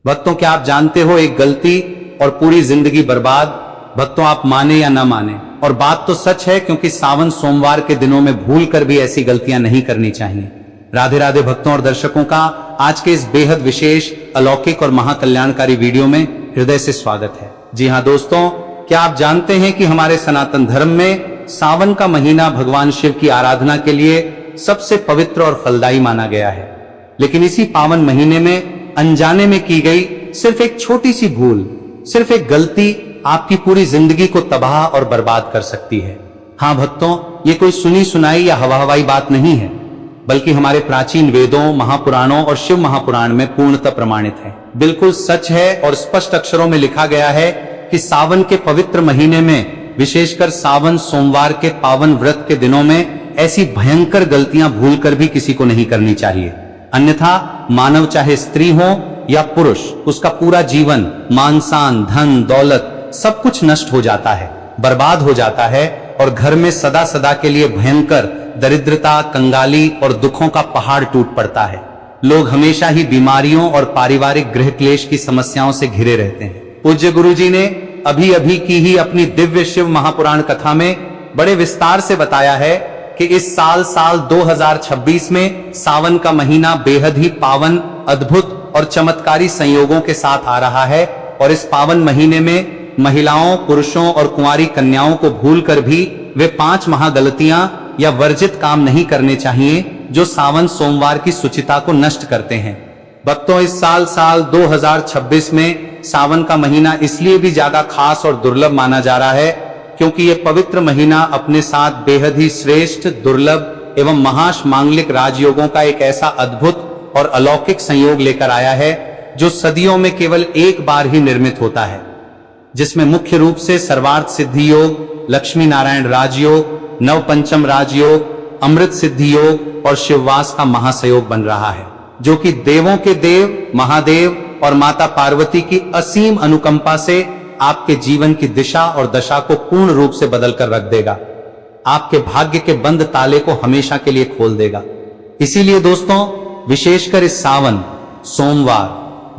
भक्तों, क्या आप जानते हो, एक गलती और पूरी जिंदगी बर्बाद। भक्तों, आप माने या ना माने, और बात तो सच है, क्योंकि सावन सोमवार के दिनों में भूल कर भी ऐसी गलतियां नहीं करनी चाहिए। राधे राधे भक्तों और दर्शकों का आज के इस बेहद विशेष, अलौकिक और महाकल्याणकारी वीडियो में हृदय से स्वागत है। जी हाँ दोस्तों, क्या आप जानते हैं कि हमारे सनातन धर्म में सावन का महीना भगवान शिव की आराधना के लिए सबसे पवित्र और फलदायी माना गया है। लेकिन इसी पावन महीने में अनजाने में की गई सिर्फ एक छोटी सी भूल, सिर्फ एक गलती आपकी पूरी जिंदगी को तबाह और बर्बाद कर सकती है। हाँ भक्तों, ये कोई सुनी सुनाई या हवा हवाई बात नहीं है, बल्कि हमारे प्राचीन वेदों, महापुराणों और शिव महापुराण में पूर्णतः प्रमाणित है। बिल्कुल सच है और स्पष्ट अक्षरों में लिखा गया है कि सावन के पवित्र महीने में, विशेषकर सावन सोमवार के पावन व्रत के दिनों में, ऐसी भयंकर गलतियां भूलकर भी किसी को नहीं करनी चाहिए। अन्यथा मानव चाहे स्त्री हो या पुरुष, उसका पूरा जीवन, मान शान, धन दौलत सब कुछ नष्ट हो जाता है, बर्बाद हो जाता है, और घर में सदा सदा के लिए भयंकर दरिद्रता, कंगाली और दुखों का पहाड़ टूट पड़ता है। लोग हमेशा ही बीमारियों और पारिवारिक गृह क्लेश की समस्याओं से घिरे रहते हैं। पूज्य गुरु जी ने अभी अभी की ही अपनी दिव्य शिव महापुराण कथा में बड़े विस्तार से बताया है कि इस साल 2026 में सावन का महीना बेहद ही पावन, अद्भुत और चमत्कारी संयोगों के साथ आ रहा है। और इस पावन महीने में महिलाओं, पुरुषों और कुंवारी कन्याओं को भूलकर भी वे 5 महागलतियां या वर्जित काम नहीं करने चाहिए जो सावन सोमवार की शुचिता को नष्ट करते हैं। भक्तों, इस साल 2026 में सावन का महीना इसलिए भी ज्यादा खास और दुर्लभ माना जा रहा है क्योंकि ये पवित्र महीना अपने साथ बेहद ही श्रेष्ठ, दुर्लभ एवं महाश मांगलिक राजयोगों का एक ऐसा अद्भुत और अलौकिक संयोग लेकर आया है जो सदियों में केवल एक बार ही निर्मित होता है, जिसमें मुख्य रूप से सर्वार्थ सिद्धि योग, लक्ष्मी नारायण राजयोग, नवपंचम राजयोग, अमृत सिद्धि योग और शिववास का महासयोग बन रहा है, जो कि देवों के देव महादेव और माता पार्वती की असीम अनुकंपा से आपके जीवन की दिशा और दशा को पूर्ण रूप से बदलकर रख देगा। आपके भाग्य के बंद ताले को हमेशा के लिए खोल देगा। इसीलिए दोस्तों, विशेषकर इस सावन, सोमवार,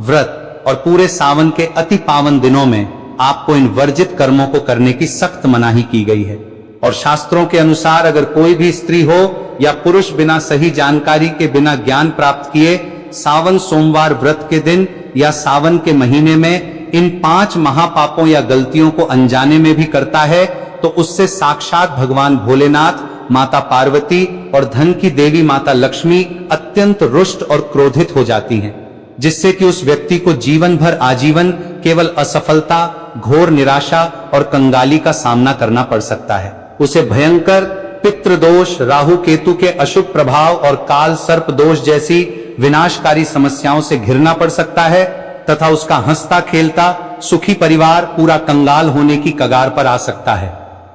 व्रत और पूरे सावन के अति पावन दिनों में आपको इन वर्जित कर्मों को करने की सख्त मनाही की गई है। और शास्त्रों के अनुसार अगर कोई भी स्त्री हो या पुरुष बिना सही जानकारी के, बिना ज्ञान प्राप्त किए सावन सोमवार व्रत के दिन या सावन के महीने में इन 5 महापापों या गलतियों को अनजाने में भी करता है, तो उससे साक्षात भगवान भोलेनाथ, माता पार्वती और धन की देवी माता लक्ष्मी अत्यंत रुष्ट और क्रोधित हो जाती हैं, जिससे कि उस व्यक्ति को जीवन भर आजीवन केवल असफलता, घोर निराशा और कंगाली का सामना करना पड़ सकता है। उसे भयंकर पितृदोष, राहु केतु के अशुभ प्रभाव और काल सर्प दोष जैसी विनाशकारी समस्याओं से घिरना पड़ सकता है, तथा उसका हंसता खेलता सुखी परिवार पूरा कंगाल होने की कगार पर आ सकता है।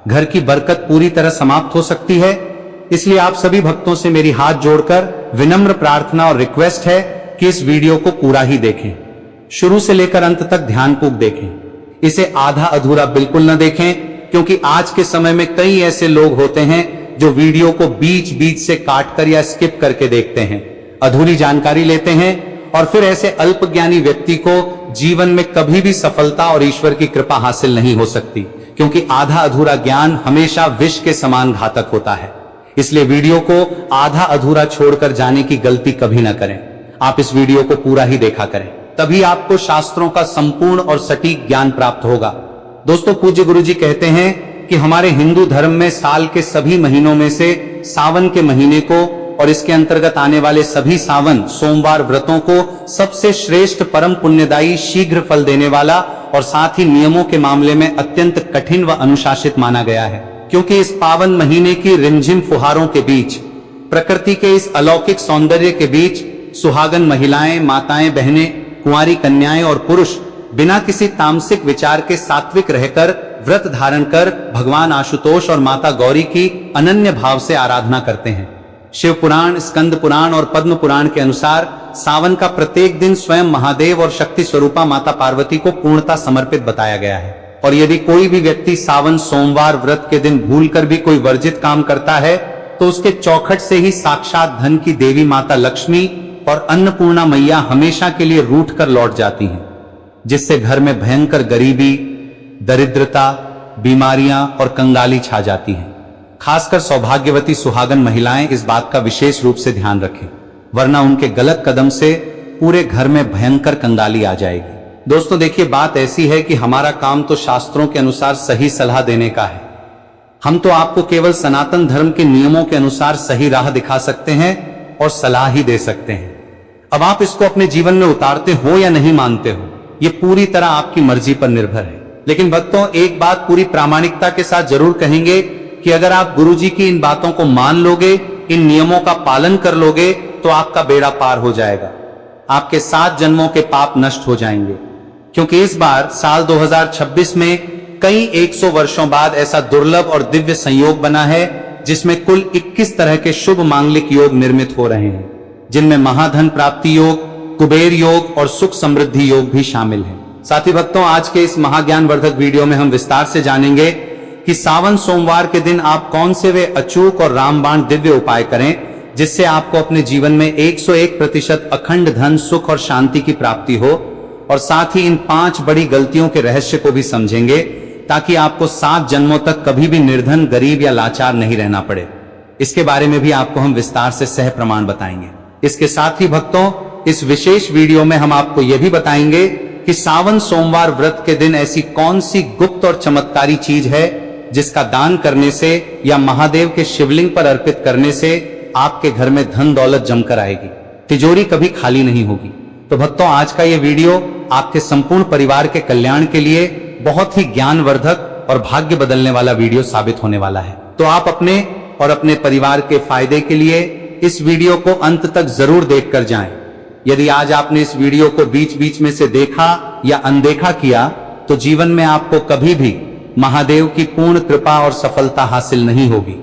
घर की बरकत पूरी तरह समाप्त हो सकती है। इसलिए आप सभी भक्तों से मेरी हाथ जोड़कर विनम्र प्रार्थना और रिक्वेस्ट है कि इस वीडियो को पूरा ही देखें, शुरू से लेकर अंत तक ध्यानपूर्वक देखें। इसे आधा अधूरा बिल्कुल न देखें, क्योंकि आज के समय में कई ऐसे लोग होते हैं जो वीडियो को बीच बीच से काटकर या स्किप करके देखते हैं, अधूरी जानकारी लेते हैं, और फिर ऐसे अल्पज्ञानी व्यक्ति को जीवन में कभी भी सफलता और ईश्वर की कृपा हासिल नहीं हो सकती, क्योंकि आधा अधूरा ज्ञान हमेशा विष के समान घातक होता है। इसलिए वीडियो को आधा अधूरा छोड़कर जाने की गलती कभी ना करें। आप इस वीडियो को पूरा ही देखा करें, तभी आपको शास्त्रों का संपूर्ण और सटीक ज्ञान प्राप्त होगा। दोस्तों, पूज्य गुरु जी कहते हैं कि हमारे हिंदू धर्म में साल के सभी महीनों में से सावन के महीने को और इसके अंतर्गत आने वाले सभी सावन सोमवार व्रतों को सबसे श्रेष्ठ, परम पुण्यदायी, शीघ्र फल देने वाला और साथ ही नियमों के मामले में अत्यंत कठिन व अनुशासित माना गया है, क्योंकि इस पावन महीने की रिमझिम फुहारों के बीच, प्रकृति के इस अलौकिक सौंदर्य के बीच सुहागन महिलाएं, माताएं, बहनें, कुंवारी कन्याएं और पुरुष बिना किसी तामसिक विचार के सात्विक रहकर व्रत धारण कर भगवान आशुतोष और माता गौरी की अनन्य भाव से आराधना करते हैं। शिव पुराण, स्कंद पुराण और पद्म पुराण के अनुसार सावन का प्रत्येक दिन स्वयं महादेव और शक्ति स्वरूपा माता पार्वती को पूर्णता समर्पित बताया गया है। और यदि कोई भी व्यक्ति सावन सोमवार व्रत के दिन भूलकर भी कोई वर्जित काम करता है, तो उसके चौखट से ही साक्षात धन की देवी माता लक्ष्मी और अन्नपूर्णा मैया हमेशा के लिए रूठ कर लौट जाती हैं, जिससे घर में भयंकर गरीबी, दरिद्रता, बीमारियां और कंगाली छा जाती हैं। खासकर सौभाग्यवती सुहागन महिलाएं इस बात का विशेष रूप से ध्यान रखें, वरना उनके गलत कदम से पूरे घर में भयंकर कंगाली आ जाएगी। दोस्तों देखिए, बात ऐसी है कि हमारा काम तो शास्त्रों के अनुसार सही सलाह देने का है। हम तो आपको केवल सनातन धर्म के नियमों के अनुसार सही राह दिखा सकते हैं और सलाह ही दे सकते हैं। अब आप इसको अपने जीवन में उतारते हो या नहीं मानते हो, ये पूरी तरह आपकी मर्जी पर निर्भर है। लेकिन भक्तों, एक बात पूरी प्रामाणिकता के साथ जरूर कहेंगे कि अगर आप गुरुजी की इन बातों को मान लोगे, इन नियमों का पालन कर लोगे, तो आपका बेड़ा पार हो जाएगा। आपके 7 जन्मों के पाप नष्ट हो जाएंगे, क्योंकि इस बार साल 2026 में कई 100 वर्षों बाद ऐसा दुर्लभ और दिव्य संयोग बना है, जिसमें कुल 21 तरह के शुभ मांगलिक योग निर्मित हो रहे हैं, जिनमें महाधन प्राप्ति योग, कुबेर योग और सुख समृद्धि योग भी शामिल है। साथी भक्तों, आज के इस महाज्ञान वर्धक वीडियो में हम विस्तार से जानेंगे कि सावन सोमवार के दिन आप कौन से वे अचूक और रामबाण दिव्य उपाय करें, जिससे आपको अपने जीवन में 101% अखंड धन, सुख और शांति की प्राप्ति हो। और साथ ही इन 5 बड़ी गलतियों के रहस्य को भी समझेंगे, ताकि आपको 7 जन्मों तक कभी भी निर्धन, गरीब या लाचार नहीं रहना पड़े। इसके बारे में भी आपको हम विस्तार से सह प्रमाण बताएंगे। इसके साथ ही भक्तों, इस विशेष वीडियो में हम आपको यह भी बताएंगे कि सावन सोमवार व्रत के दिन ऐसी कौन सी गुप्त और चमत्कारी चीज है, जिसका दान करने से या महादेव के शिवलिंग पर अर्पित करने से आपके घर में धन दौलत जमकर आएगी, तिजोरी कभी खाली नहीं होगी। तो भक्तों, आज का ये वीडियो आपके संपूर्ण परिवार के कल्याण के लिए बहुत ही ज्ञानवर्धक और भाग्य बदलने वाला वीडियो साबित होने वाला है। तो आप अपने और अपने परिवार के फायदे के लिए इस वीडियो को अंत तक जरूर देखकर जाएं। यदि आज आपने इस वीडियो को बीच बीच में से देखा या अनदेखा किया, तो जीवन में आपको कभी भी महादेव की पूर्ण कृपा और सफलता हासिल नहीं होगी।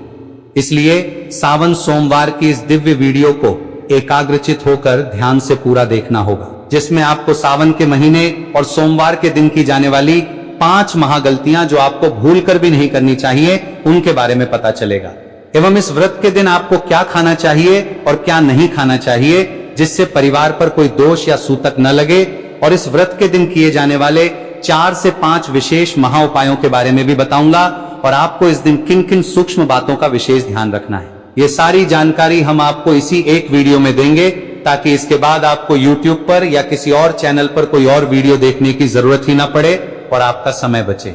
इसलिए सावन सोमवार की इस दिव्य वीडियो को एकाग्रचित होकर ध्यान से पूरा देखना होगा, जिसमें आपको सावन के महीने और सोमवार के दिन की जाने वाली 5 महागलतियां, जो आपको भूल कर भी नहीं करनी चाहिए, उनके बारे में पता चलेगा। एवं इस व्रत के दिन आपको क्या खाना चाहिए और क्या नहीं खाना चाहिए, जिससे परिवार पर कोई दोष या सूतक न लगे। और इस व्रत के दिन किए जाने वाले 4 से 5 विशेष महा उपायों के बारे में भी बताऊंगा, और आपको इस दिन किन किन सूक्ष्म बातों का विशेष ध्यान रखना है। ये सारी जानकारी हम आपको इसी एक वीडियो में देंगे, ताकि इसके बाद आपको YouTube पर या किसी और चैनल पर कोई और वीडियो देखने की जरूरत ही ना पड़े और आपका समय बचे।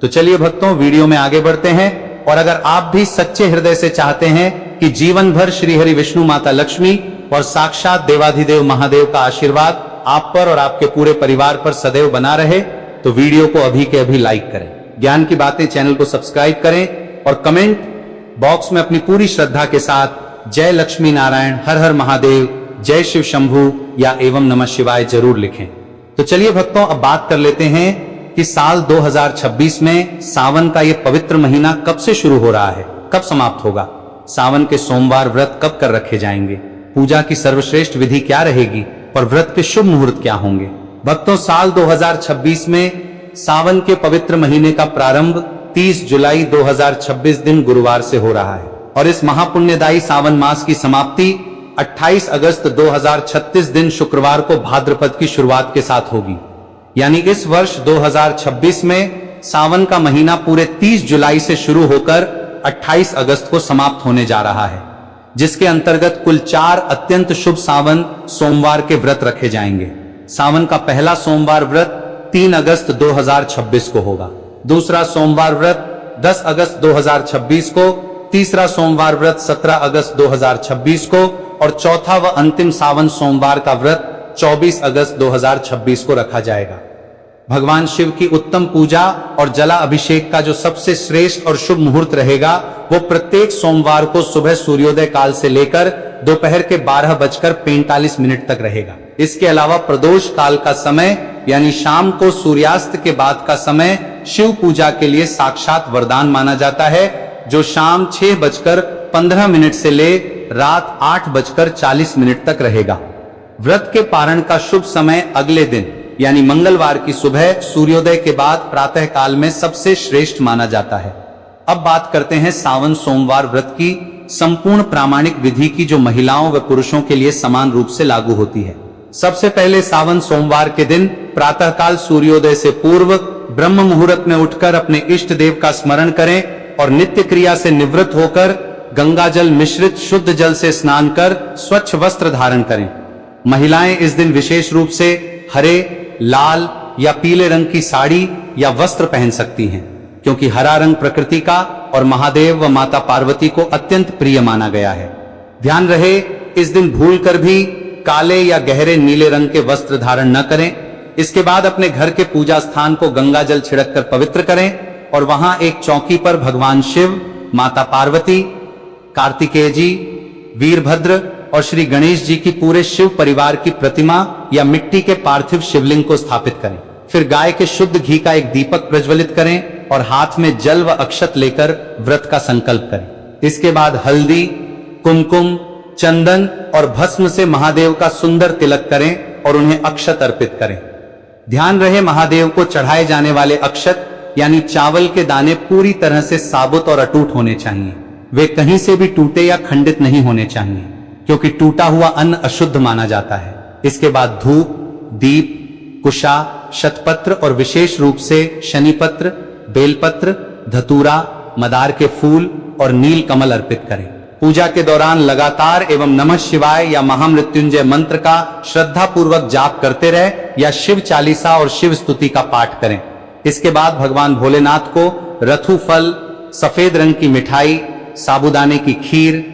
तो चलिए भक्तों, वीडियो में आगे बढ़ते हैं। और अगर आप भी सच्चे हृदय से चाहते हैं कि जीवन भर श्री हरि विष्णु माता लक्ष्मी और साक्षात देवाधिदेव महादेव का आशीर्वाद आप पर और आपके पूरे परिवार पर सदैव बना रहे, तो वीडियो को अभी के अभी लाइक करें, ज्ञान की बातें चैनल को सब्सक्राइब करें और कमेंट बॉक्स में अपनी पूरी श्रद्धा के साथ जय लक्ष्मी नारायण, हर हर महादेव, जय शिव शंभू या एवं नमः शिवाय जरूर लिखें। तो चलिए भक्तों, अब बात कर लेते हैं कि साल 2026 में सावन का ये पवित्र महीना कब से शुरू हो रहा है, कब समाप्त होगा, सावन के सोमवार व्रत कब कर रखे जाएंगे, पूजा की सर्वश्रेष्ठ विधि क्या रहेगी और व्रत के शुभ मुहूर्त क्या होंगे। भक्तों, साल 2026 में सावन के पवित्र महीने का प्रारंभ 30 जुलाई 2026 दिन गुरुवार से हो रहा है, और इस महापुण्यदायी सावन मास की समाप्ति 28 अगस्त 2036 दिन शुक्रवार को भाद्रपद की शुरुआत के साथ होगी। यानी इस वर्ष 2026 में सावन का महीना पूरे 30 जुलाई से शुरू होकर 28 अगस्त को समाप्त होने जा रहा है, जिसके अंतर्गत कुल 4 अत्यंत शुभ सावन सोमवार के व्रत रखे जाएंगे। सावन का पहला सोमवार व्रत 3 अगस्त 2026 को होगा, दूसरा सोमवार व्रत 10 अगस्त 2026 को, तीसरा सोमवार व्रत 17 अगस्त 2026 को और चौथा व अंतिम सावन सोमवार का व्रत 24 अगस्त 2026 को रखा जाएगा। भगवान शिव की उत्तम पूजा और जला अभिषेक का जो सबसे श्रेष्ठ और शुभ मुहूर्त रहेगा, वो प्रत्येक सोमवार को सुबह सूर्योदय काल से लेकर दोपहर के 12:45 तक रहेगा। इसके अलावा प्रदोष काल का समय यानी शाम को सूर्यास्त के बाद का समय शिव पूजा के लिए साक्षात वरदान माना जाता है, जो शाम 6:15 से ले रात 8:40 तक रहेगा। व्रत के पारण का शुभ समय अगले दिन यानी मंगलवार की सुबह सूर्योदय के बाद प्रातः काल में सबसे श्रेष्ठ माना जाता है। अब बात करते हैं सावन सोमवार व्रत की, संपूर्ण प्रामाणिक विधि की जो महिलाओं व पुरुषों के लिए समान रूप से लागू होती है। सबसे पहले सावन सोमवार के दिन प्रातःकाल सूर्योदय से पूर्व ब्रह्म मुहूर्त में उठकर अपने इष्ट देव का स्मरण करें और नित्य क्रिया से निवृत्त होकर गंगा जल मिश्रित शुद्ध जल से स्नान कर स्वच्छ वस्त्र धारण करें। महिलाएं इस दिन विशेष रूप से हरे, लाल या पीले रंग की साड़ी या वस्त्र पहन सकती हैं, क्योंकि हरा रंग प्रकृति का और महादेव व माता पार्वती को अत्यंत प्रिय माना गया है। ध्यान रहे, इस दिन भूलकर भी काले या गहरे नीले रंग के वस्त्र धारण न करें। इसके बाद अपने घर के पूजा स्थान को गंगा जल छिड़क कर पवित्र करें और वहां एक चौकी पर भगवान शिव, माता पार्वती, कार्तिकेय जी, वीरभद्र और श्री गणेश जी की पूरे शिव परिवार की प्रतिमा या मिट्टी के पार्थिव शिवलिंग को स्थापित करें। फिर गाय के शुद्ध घी का एक दीपक प्रज्वलित करें और हाथ में जल व अक्षत लेकर व्रत का संकल्प करें। इसके बाद हल्दी, कुमकुम, चंदन और भस्म से महादेव का सुंदर तिलक करें और उन्हें अक्षत अर्पित करें। ध्यान रहे, महादेव को चढ़ाए जाने वाले अक्षत यानी चावल के दाने पूरी तरह से साबुत और अटूट होने चाहिए। वे कहीं से भी टूटे या खंडित नहीं होने चाहिए, क्योंकि टूटा हुआ अन्न अशुद्ध माना जाता है। इसके बाद धूप, दीप, कुशा, शतपत्र और विशेष रूप से शनिपत्र, बेलपत्र, धतूरा, मदार के फूल और नील कमल अर्पित करें। पूजा के दौरान लगातार एवं नमः शिवाय या महामृत्युंजय मंत्र का श्रद्धा पूर्वक जाप करते रहे या शिव चालीसा और शिव स्तुति का पाठ करें। इसके बाद भगवान भोलेनाथ को रथु फल, सफेद रंग की मिठाई, साबूदाने की खीर,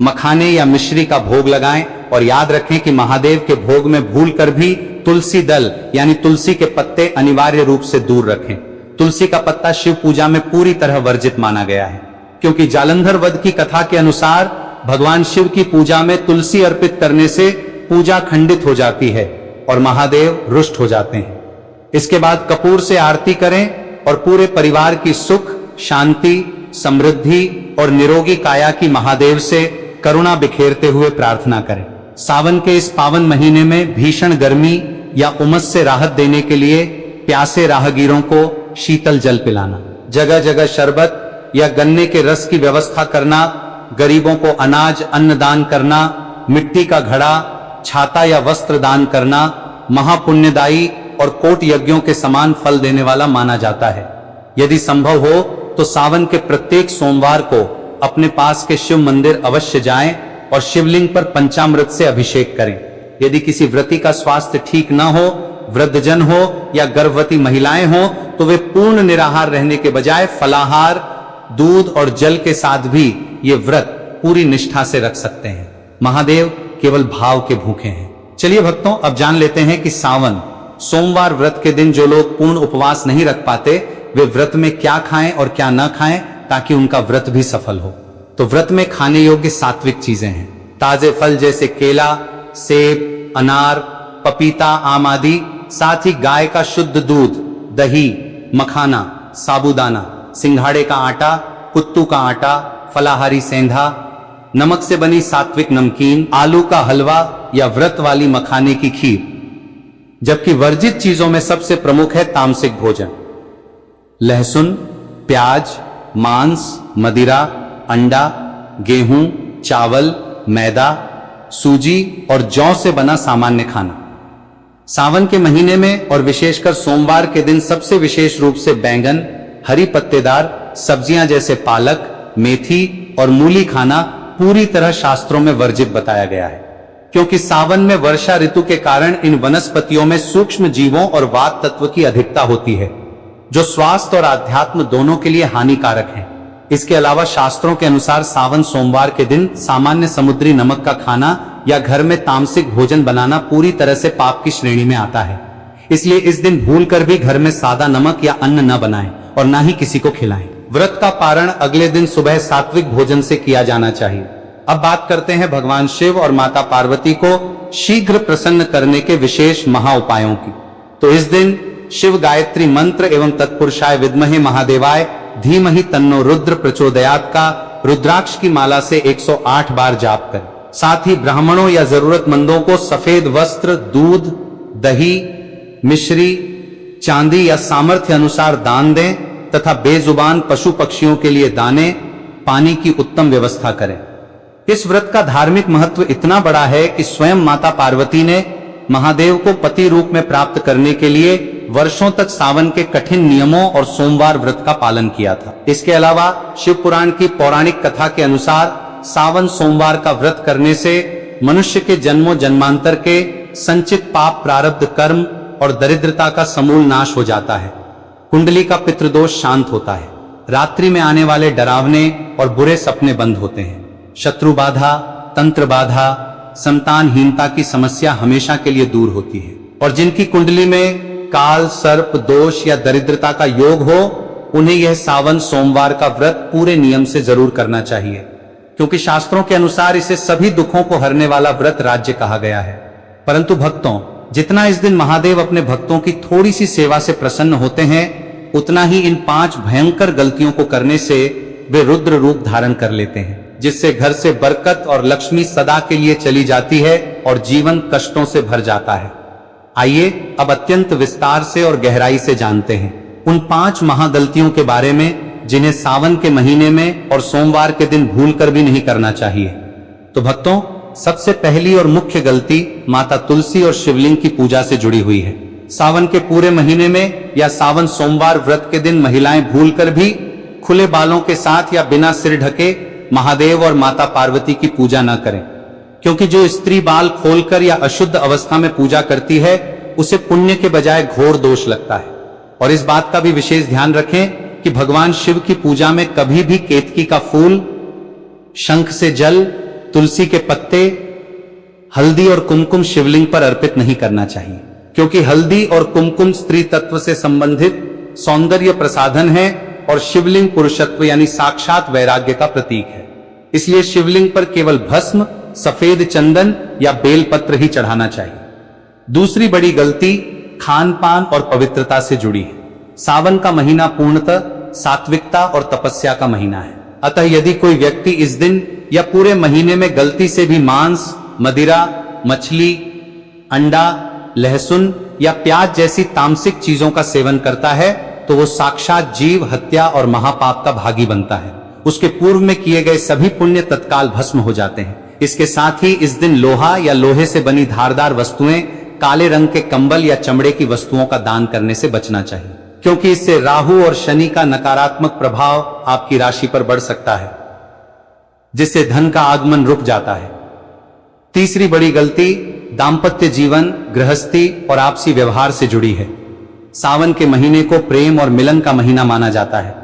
मखाने या मिश्री का भोग लगाएं और याद रखें कि महादेव के भोग में भूलकर भी तुलसी दल यानी तुलसी के पत्ते अनिवार्य रूप से दूर रखें। तुलसी का पत्ता शिव पूजा में पूरी तरह वर्जित माना गया है, क्योंकि जालंधर वध की कथा के अनुसार भगवान शिव की पूजा में तुलसी अर्पित करने से पूजा खंडित हो जाती है और महादेव रुष्ट हो जाते हैं। इसके बाद कपूर से आरती करें और पूरे परिवार की सुख, शांति, समृद्धि और निरोगी काया की महादेव से करुणा बिखेरते हुए प्रार्थना करें। सावन के इस पावन महीने में भीषण गर्मी या उमस से राहत देने के लिए प्यासे राहगीरों को शीतल जल पिलाना, जगह जगह शरबत या गन्ने के रस की व्यवस्था करना, गरीबों को अनाज अन्न दान करना, मिट्टी का घड़ा, छाता या वस्त्र दान करना महापुण्यदायी और कोट यज्ञों के समान फल देने वाला माना जाता है। यदि संभव हो तो सावन के प्रत्येक सोमवार को अपने पास के शिव मंदिर अवश्य जाएं और शिवलिंग पर पंचामृत से अभिषेक करें। यदि किसी व्रती का स्वास्थ्य ठीक न हो, वृद्धजन हो या गर्भवती महिलाएं हो, तो वे पूर्ण निराहार रहने के बजाय फलाहार, दूध और जल के साथ भी ये व्रत पूरी निष्ठा से रख सकते हैं। महादेव केवल भाव के भूखे हैं। चलिए भक्तों, अब जान लेते हैं कि सावन सोमवार व्रत के दिन जो लोग पूर्ण उपवास नहीं रख पाते, वे व्रत में क्या खाएं और क्या न खाएं ताकि उनका व्रत भी सफल हो। तो व्रत में खाने योग्य सात्विक चीजें हैं। ताजे फल जैसे केला, सेब, अनार, पपीता, आम आदि, साथ ही गाय का शुद्ध दूध, दही, मखाना, साबूदाना, सिंघाड़े का आटा, कुत्तू का आटा, फलाहारी सेंधा, नमक से बनी सात्विक नमकीन, आलू का हलवा या व्रत वाली मखाने की खीर। जबकि वर्जित चीजों में सबसे प्रमुख है तामसिक भोजन। लहसुन, प्याज, मांस, मदिरा, अंडा, गेहूं, चावल, मैदा, सूजी और जौ से बना सामान्य खाना। सावन के महीने में और विशेषकर सोमवार के दिन सबसे विशेष रूप से बैंगन, हरी पत्तेदार सब्जियां जैसे पालक, मेथी और मूली खाना पूरी तरह शास्त्रों में वर्जित बताया गया है, क्योंकि सावन में वर्षा ऋतु के कारण इन वनस्पतियों में सूक्ष्म जीवों और वात तत्व की अधिकता होती है, जो स्वास्थ्य और आध्यात्म दोनों के लिए हानिकारक है। इसके अलावा शास्त्रों के अनुसार सावन सोमवार के दिन सामान्य समुद्री नमक का खाना या घर में तामसिक भोजन बनाना पूरी तरह से पाप की श्रेणी में आता है। इसलिए इस दिन भूलकर भी घर में सादा नमक या अन्न न बनाएं और ना ही किसी को खिलाएं। व्रत का पारण अगले दिन सुबह सात्विक भोजन से किया जाना चाहिए। अब बात करते हैं भगवान शिव और माता पार्वती को शीघ्र प्रसन्न करने के विशेष महा उपायों की। तो इस दिन शिव गायत्री मंत्र एवं तत्पुरुषाय विद्महे महादेवाय धीमहि तन्नो रुद्र प्रचोदयात का रुद्राक्ष की माला से 108 बार जाप करें। साथ ही ब्राह्मणों या जरूरतमंदों को सफेद वस्त्र, दूध, दही, मिश्री, चांदी या सामर्थ्य अनुसार दान दें तथा बेजुबान पशु पक्षियों के लिए दाने, पानी की उत्तम व्यवस्था करें। इस व्रत का धार्मिक महत्व इतना बड़ा है कि स्वयं माता पार्वती ने महादेव को पति रूप में प्राप्त करने के लिए वर्षों तक सावन के कठिन नियमों और सोमवार व्रत का पालन किया था। इसके अलावा शिव पुराण की पौराणिक कथा के अनुसार सावन सोमवार का व्रत करने से मनुष्य के जन्मों जन्मांतर के संचित पाप, प्रारब्ध, कर्म और दरिद्रता का समूल नाश हो जाता है। कुंडली का पितृदोष शांत होता है। रात्रि में आने वाले डरावने और बुरे सपने बंद होते हैं। शत्रु बाधा, तंत्र बाधा, संतानहीनता की समस्या हमेशा के लिए दूर होती है। और जिनकी कुंडली में काल, सर्प दोष या दरिद्रता का योग हो, उन्हें यह सावन सोमवार का व्रत पूरे नियम से जरूर करना चाहिए, क्योंकि शास्त्रों के अनुसार इसे सभी दुखों को हरने वाला व्रत राज्य कहा गया है। परंतु भक्तों, जितना इस दिन महादेव अपने भक्तों की थोड़ी सी सेवा से प्रसन्न होते हैं, उतना ही इन 5 भयंकर गलतियों को करने से वे रुद्र रूप धारण कर लेते हैं, जिससे घर से बरकत और लक्ष्मी सदा के लिए चली जाती है और जीवन कष्टों से भर जाता है। आइए अब अत्यंत विस्तार से और गहराई से जानते हैं उन 5 महागलतियों के बारे में, जिन्हें सावन के महीने में और सोमवार के दिन भूलकर भी नहीं करना चाहिए। तो भक्तों, सबसे पहली और मुख्य गलती माता तुलसी और शिवलिंग की पूजा से जुड़ी हुई है। सावन के पूरे महीने में या सावन सोमवार व्रत के दिन महिलाएं भूलकर भी खुले बालों के साथ या बिना सिर ढके महादेव और माता पार्वती की पूजा न करें, क्योंकि जो स्त्री बाल खोलकर या अशुद्ध अवस्था में पूजा करती है, उसे पुण्य के बजाय घोर दोष लगता है। और इस बात का भी विशेष ध्यान रखें कि भगवान शिव की पूजा में कभी भी केतकी का फूल, शंख से जल, तुलसी के पत्ते, हल्दी और कुमकुम शिवलिंग पर अर्पित नहीं करना चाहिए, क्योंकि हल्दी और कुमकुम स्त्री तत्व से संबंधित सौंदर्य प्रसाधन है और शिवलिंग पुरुषत्व यानी साक्षात वैराग्य का प्रतीक है। इसलिए शिवलिंग पर केवल भस्म, सफेद चंदन या बेलपत्र ही चढ़ाना चाहिए। दूसरी बड़ी गलती खान पान और पवित्रता से जुड़ी है। सावन का महीना पूर्णतः सात्विकता और तपस्या का महीना है। अतः यदि कोई व्यक्ति इस दिन या पूरे महीने में गलती से भी मांस, मदिरा, मछली, अंडा, लहसुन या प्याज जैसी तामसिक चीजों का सेवन करता है, तो वो साक्षात जीव हत्या और महापाप का भागी बनता है। उसके पूर्व में किए गए सभी पुण्य तत्काल भस्म हो जाते हैं। इसके साथ ही इस दिन लोहा या लोहे से बनी धारदार वस्तुएं, काले रंग के कंबल या चमड़े की वस्तुओं का दान करने से बचना चाहिए, क्योंकि इससे राहु और शनि का नकारात्मक प्रभाव आपकी राशि पर बढ़ सकता है, जिससे धन का आगमन रुक जाता है। तीसरी बड़ी गलती दाम्पत्य जीवन, गृहस्थी और आपसी व्यवहार से जुड़ी है। सावन के महीने को प्रेम और मिलन का महीना माना जाता है,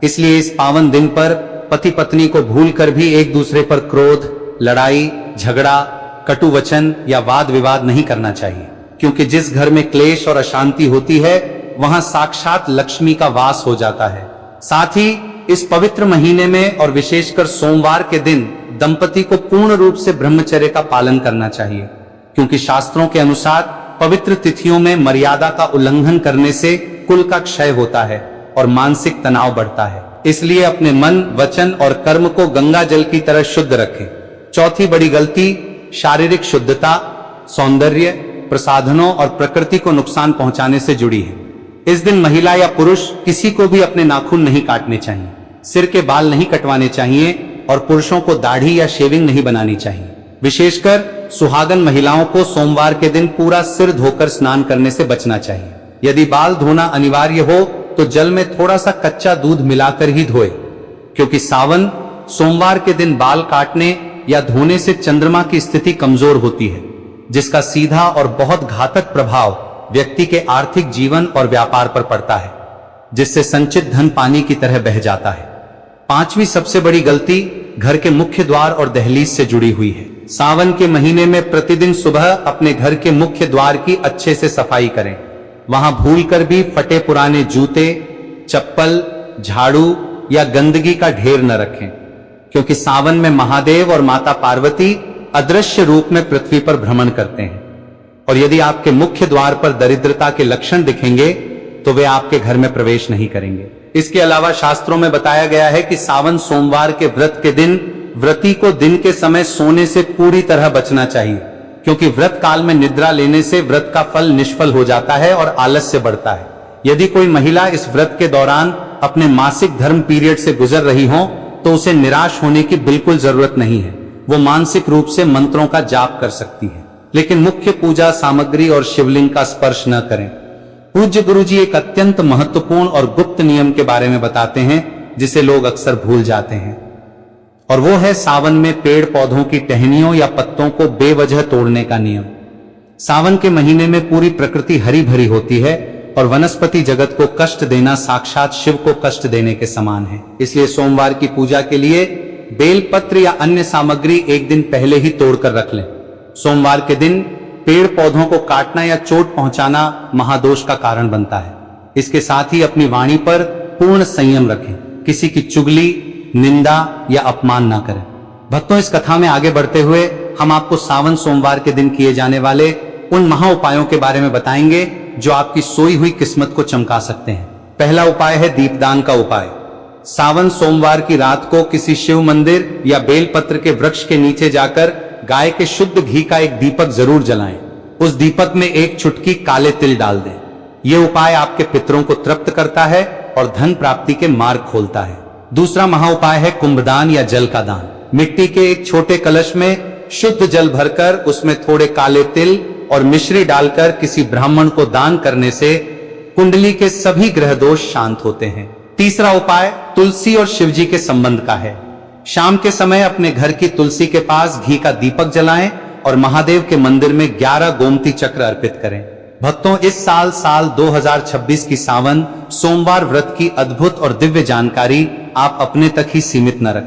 इसलिए इस पावन दिन पर पति पत्नी को भूलकर भी एक दूसरे पर क्रोध, लड़ाई, झगड़ा, कटु वचन या वाद विवाद नहीं करना चाहिए, क्योंकि जिस घर में क्लेश और अशांति होती है, वहां साक्षात लक्ष्मी का वास हो जाता है। साथ ही इस पवित्र महीने में और विशेषकर सोमवार के दिन दंपति को पूर्ण रूप से ब्रह्मचर्य का पालन करना चाहिए, क्योंकि शास्त्रों के अनुसार पवित्र तिथियों में मर्यादा का उल्लंघन करने से कुल का क्षय होता है और मानसिक तनाव बढ़ता है। इसलिए अपने मन, वचन और कर्म को गंगा जल की तरह शुद्ध रखें। चौथी बड़ी गलती शारीरिक शुद्धता, सौंदर्य, प्रसाधनों और प्रकृति को नुकसान पहुंचाने से जुड़ी है। इस दिन महिला या पुरुष किसी को भी अपने नाखून नहीं काटने चाहिए, सिर के बाल नहीं कटवाने चाहिए और पुरुषों को दाढ़ी या शेविंग नहीं बनानी चाहिए। विशेषकर सुहागन महिलाओं को सोमवार के दिन पूरा सिर धोकर स्नान करने से बचना चाहिए। यदि बाल धोना अनिवार्य हो तो जल में थोड़ा सा कच्चा दूध मिलाकर ही धोए, क्योंकि सावन सोमवार के दिन बाल काटने या धोने से चंद्रमा की स्थिति कमजोर होती है, जिसका सीधा और बहुत घातक प्रभाव व्यक्ति के आर्थिक जीवन और व्यापार पर पड़ता है, जिससे संचित धन पानी की तरह बह जाता है। पांचवी सबसे बड़ी गलती घर के मुख्य द्वार और दहलीज से जुड़ी हुई है। सावन के महीने में प्रतिदिन सुबह अपने घर के मुख्य द्वार की अच्छे से सफाई करें। वहां भूलकर भी फटे पुराने जूते, चप्पल, झाड़ू या गंदगी का ढेर न रखें, क्योंकि सावन में महादेव और माता पार्वती अदृश्य रूप में पृथ्वी पर भ्रमण करते हैं, और यदि आपके मुख्य द्वार पर दरिद्रता के लक्षण दिखेंगे तो वे आपके घर में प्रवेश नहीं करेंगे। इसके अलावा शास्त्रों में बताया गया है कि सावन सोमवार के व्रत के दिन व्रती को दिन के समय सोने से पूरी तरह बचना चाहिए, क्योंकि व्रत काल में निद्रा लेने से व्रत का फल निष्फल हो जाता है और आलस्य बढ़ता है। यदि कोई महिला इस व्रत के दौरान अपने मासिक धर्म पीरियड से गुजर रही हो तो उसे निराश होने की बिल्कुल जरूरत नहीं है, वो मानसिक रूप से मंत्रों का जाप कर सकती है, लेकिन मुख्य पूजा सामग्री और शिवलिंग का स्पर्श न करें। पूज्य गुरुजी एक अत्यंत महत्वपूर्ण और गुप्त नियम के बारे में बताते हैं जिसे लोग अक्सर भूल जाते हैं, और वो है सावन में पेड़ पौधों की टहनियों या पत्तों को बेवजह तोड़ने का नियम। सावन के महीने में पूरी प्रकृति हरी भरी होती है और वनस्पति जगत को कष्ट देना साक्षात शिव को कष्ट देने के समान है। इसलिए सोमवार की पूजा के लिए बेलपत्र या अन्य सामग्री एक दिन पहले ही तोड़कर रख लें। सोमवार के दिन पेड़ पौधों को काटना या चोट पहुंचाना महादोष का कारण बनता है। इसके साथ ही अपनी वाणी पर पूर्ण संयम रखें, किसी की चुगली, निंदा या अपमान ना करें। भक्तों, इस कथा में आगे बढ़ते हुए हम आपको सावन सोमवार के दिन किए जाने वाले उन महा उपायों के बारे में बताएंगे जो आपकी सोई हुई किस्मत को चमका सकते हैं। पहला उपाय है दीपदान का उपाय। सावन सोमवार की रात को किसी शिव मंदिर या बेलपत्र के वृक्ष के नीचे जाकर गाय के शुद्ध घी का एक दीपक जरूर जलाएं। उस दीपक में एक चुटकी काले तिल डाल दें। यह उपाय आपके पितरों को तृप्त करता है और धन प्राप्ति के मार्ग खोलता है। दूसरा महा उपाय है कुंभदान या जल का दान। मिट्टी के एक छोटे कलश में शुद्ध जल भरकर उसमें थोड़े काले तिल और मिश्री डालकर किसी ब्राह्मण को दान करने से कुंडली के सभी ग्रह दोष शांत होते हैं। तीसरा उपाय तुलसी और शिवजी के संबंध का है। शाम के समय अपने घर की तुलसी के पास घी का दीपक जलाएं और महादेव के मंदिर में 11 गोमती चक्र अर्पित करें। भक्तों, इस साल 2026 की सावन सोमवार व्रत की अद्भुत और दिव्य जानकारी आप अपने तक ही सीमित न रखें।